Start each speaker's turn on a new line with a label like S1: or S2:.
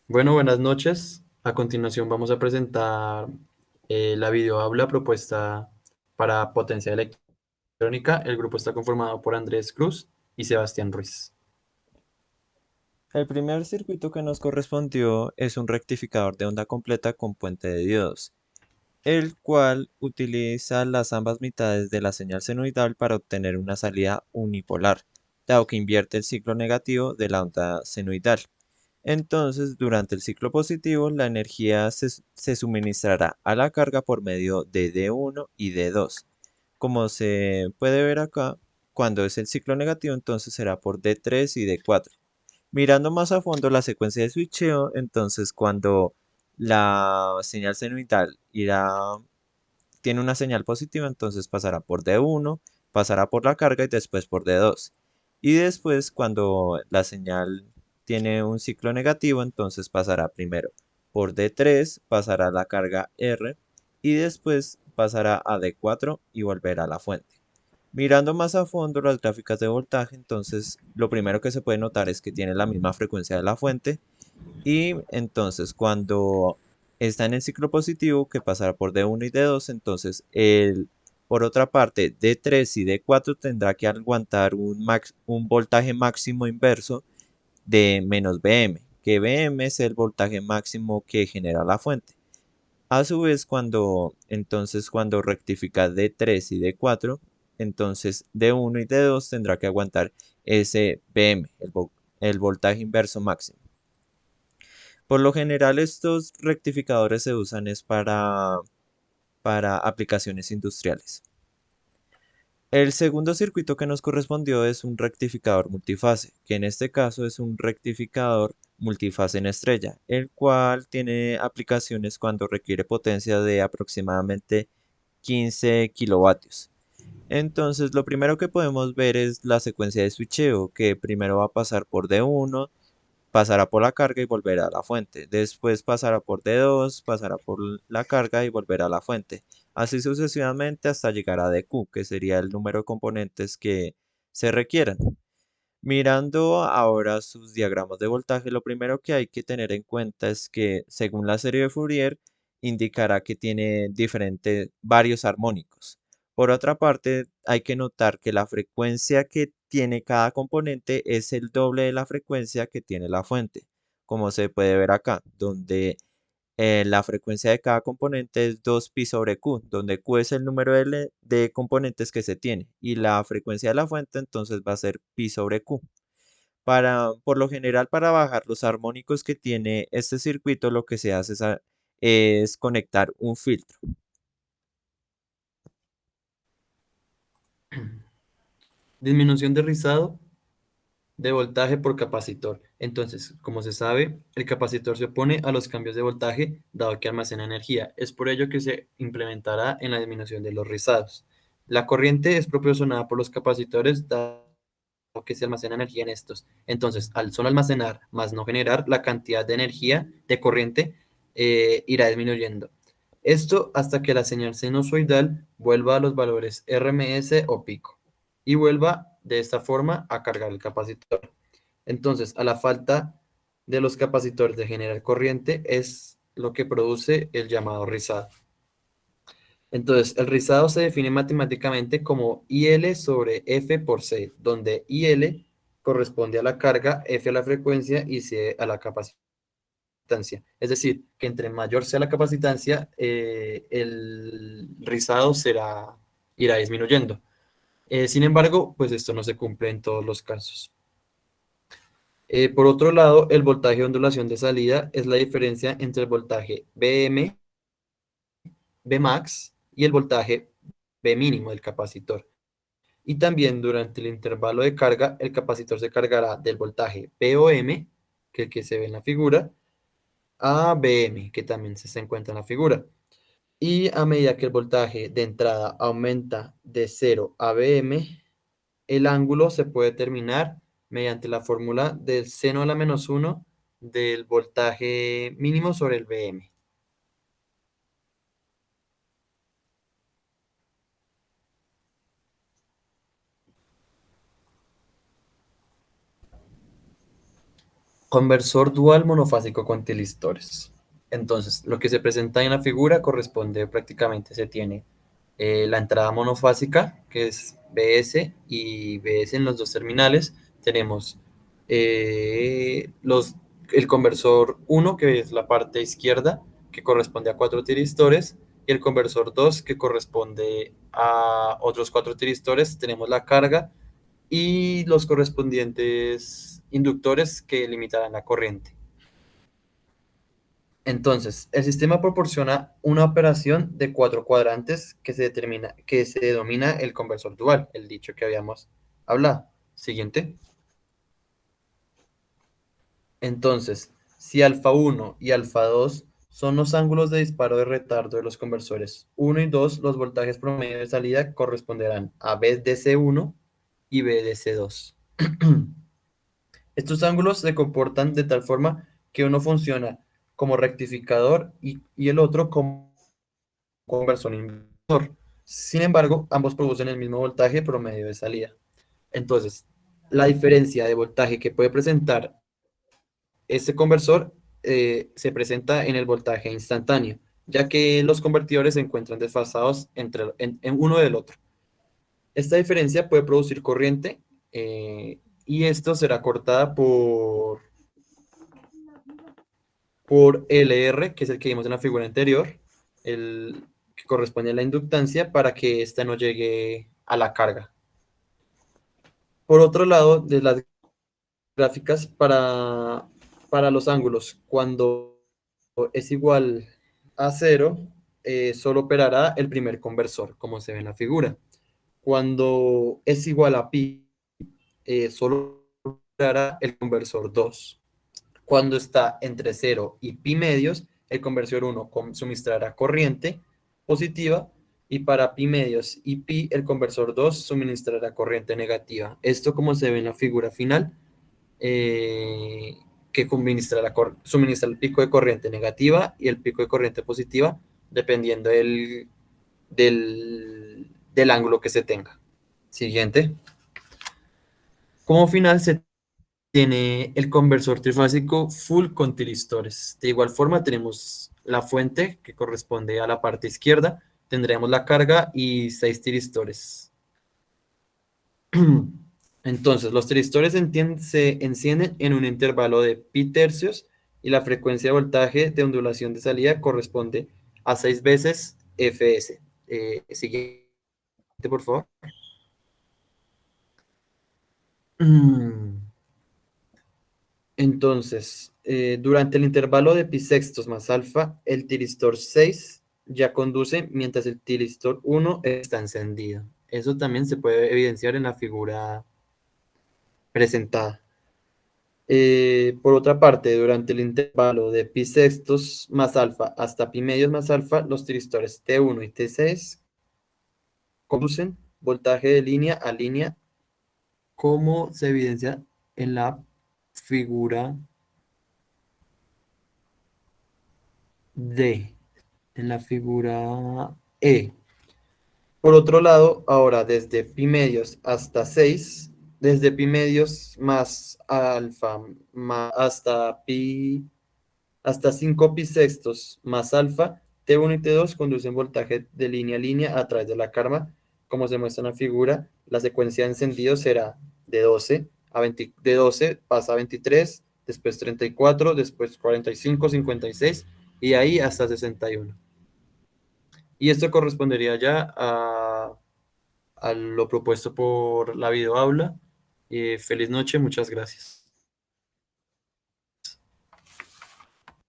S1: Bueno, buenas noches. A continuación vamos a presentar la videoaula propuesta para potencia electrónica. El grupo está conformado por Andrés Cruz y Sebastián Ruiz.
S2: El primer circuito que nos correspondió es un rectificador de onda completa con puente de diodos, el cual utiliza las ambas mitades de la señal senoidal para obtener una salida unipolar, dado que invierte el ciclo negativo de la onda senoidal. Entonces, durante el ciclo positivo, la energía se suministrará a la carga por medio de D1 y D2. Como se puede ver acá, cuando es el ciclo negativo, entonces será por D3 y D4. Mirando más a fondo la secuencia de switcheo, entonces cuando la señal cenital tiene una señal positiva, entonces pasará por D1, pasará por la carga y después por D2. Y después cuando la señal tiene un ciclo negativo, entonces pasará primero por D3, pasará a la carga R y después pasará a D4 y volverá a la fuente. Mirando más a fondo las gráficas de voltaje, entonces lo primero que se puede notar es que tiene la misma frecuencia de la fuente y entonces cuando está en el ciclo positivo que pasará por D1 y D2, entonces por otra parte D3 y D4 tendrá que aguantar un voltaje máximo inverso de menos Vm, que Vm es el voltaje máximo que genera la fuente. A su vez, cuando rectifica D3 y D4, entonces D1 y D2 tendrá que aguantar ese Vm, el voltaje inverso máximo. Por lo general, estos rectificadores se usan para aplicaciones industriales. El segundo circuito que nos correspondió es un rectificador multifase, que en este caso es un rectificador multifase en estrella, el cual tiene aplicaciones cuando requiere potencia de aproximadamente 15 kilovatios. Entonces, lo primero que podemos ver es la secuencia de switcheo, que primero va a pasar por D1, pasará por la carga y volverá a la fuente. Después pasará por D2, pasará por la carga y volverá a la fuente. Así sucesivamente hasta llegar a DQ, que sería el número de componentes que se requieran. Mirando ahora sus diagramas de voltaje, lo primero que hay que tener en cuenta es que según la serie de Fourier indicará que tiene varios armónicos. Por otra parte, hay que notar que la frecuencia que tiene cada componente es el doble de la frecuencia que tiene la fuente, como se puede ver acá, donde la frecuencia de cada componente es 2pi sobre q, donde q es el número de componentes que se tiene y la frecuencia de la fuente entonces va a ser pi sobre q. Por lo general, para bajar los armónicos que tiene este circuito, lo que se hace es conectar un filtro.
S1: Disminución de rizado de voltaje por capacitor. Entonces, como se sabe, el capacitor se opone a los cambios de voltaje dado que almacena energía. Es por ello que se implementará en la disminución de los rizados. La corriente es proporcionada por los capacitores dado que se almacena energía en estos. Entonces, al solo almacenar más no generar, la cantidad de energía de corriente irá disminuyendo. Esto hasta que la señal sinusoidal vuelva a los valores RMS o pico y vuelva de esta forma a cargar el capacitor. Entonces, a la falta de los capacitores de generar corriente es lo que produce el llamado rizado. Entonces, el rizado se define matemáticamente como IL sobre F por C, donde IL corresponde a la carga, F a la frecuencia y C a la capacitancia. Es decir, que entre mayor sea la capacitancia, el rizado irá disminuyendo. Sin embargo, pues esto no se cumple en todos los casos. Por otro lado, el voltaje de ondulación de salida es la diferencia entre el voltaje Vm, Vmax y el voltaje V mínimo del capacitor. Y también durante el intervalo de carga, el capacitor se cargará del voltaje VOM, que es el que se ve en la figura, a Vm, que también se encuentra en la figura. Y a medida que el voltaje de entrada aumenta de 0 a Vm, el ángulo se puede determinar mediante la fórmula del seno a la menos uno del voltaje mínimo sobre el Vm. Conversor dual monofásico con tilistores. Entonces, lo que se presenta en la figura corresponde prácticamente, se tiene la entrada monofásica, que es BS y BS en los dos terminales. Tenemos el conversor uno que es la parte izquierda, que corresponde a cuatro tiristores, y el conversor 2 que corresponde a otros cuatro tiristores. Tenemos la carga y los correspondientes inductores que limitarán la corriente. Entonces, el sistema proporciona una operación de cuatro cuadrantes que se denomina el conversor dual, el dicho que habíamos hablado. Siguiente. Entonces, si alfa 1 y alfa 2 son los ángulos de disparo de retardo de los conversores uno y 2, los voltajes promedio de salida corresponderán a BDC1 y BDC2. Estos ángulos se comportan de tal forma que uno funciona como rectificador y el otro como conversor inversor. Sin embargo, ambos producen el mismo voltaje promedio de salida. Entonces, la diferencia de voltaje que puede presentar este conversor se presenta en el voltaje instantáneo, ya que los convertidores se encuentran desfasados en uno del otro. Esta diferencia puede producir corriente y esto será cortada por LR, que es el que vimos en la figura anterior, el que corresponde a la inductancia para que ésta no llegue a la carga. Por otro lado, de las gráficas para los ángulos, cuando es igual a cero, solo operará el primer conversor, como se ve en la figura. Cuando es igual a pi, solo operará el conversor 2. Cuando está entre cero y pi medios, el conversor uno suministrará corriente positiva y para pi medios y pi el conversor 2 suministrará corriente negativa. Esto como se ve en la figura final, eh, que suministra el pico de corriente negativa y el pico de corriente positiva dependiendo del ángulo que se tenga. Siguiente. Como final se tiene el conversor trifásico full con tiristores. De igual forma tenemos la fuente que corresponde a la parte izquierda, tendremos la carga y 6 tiristores. Entonces, los tiristores se encienden en un intervalo de pi tercios y la frecuencia de voltaje de ondulación de salida corresponde a 6 veces Fs. Siguiente, por favor. Entonces, durante el intervalo de pi sextos más alfa, el tiristor 6 ya conduce mientras el tiristor 1 está encendido. Eso también se puede evidenciar en la figura presentada. Por otra parte, durante el intervalo de pi sextos más alfa hasta pi medios más alfa, los tiristores T1 y T6 conducen voltaje de línea a línea, como se evidencia en la figura D, en la figura E. Por otro lado, ahora desde pi medios hasta 6, desde pi medios más alfa hasta 5 pi sextos más alfa, T1 y T2 conducen voltaje de línea a línea a través de la karma. Como se muestra en la figura, la secuencia de encendido será de 12 a 20, de 12 pasa a 23, después 34, después 45, 56 y ahí hasta 61. Y esto correspondería ya a lo propuesto por la videoaula. Feliz noche, muchas gracias.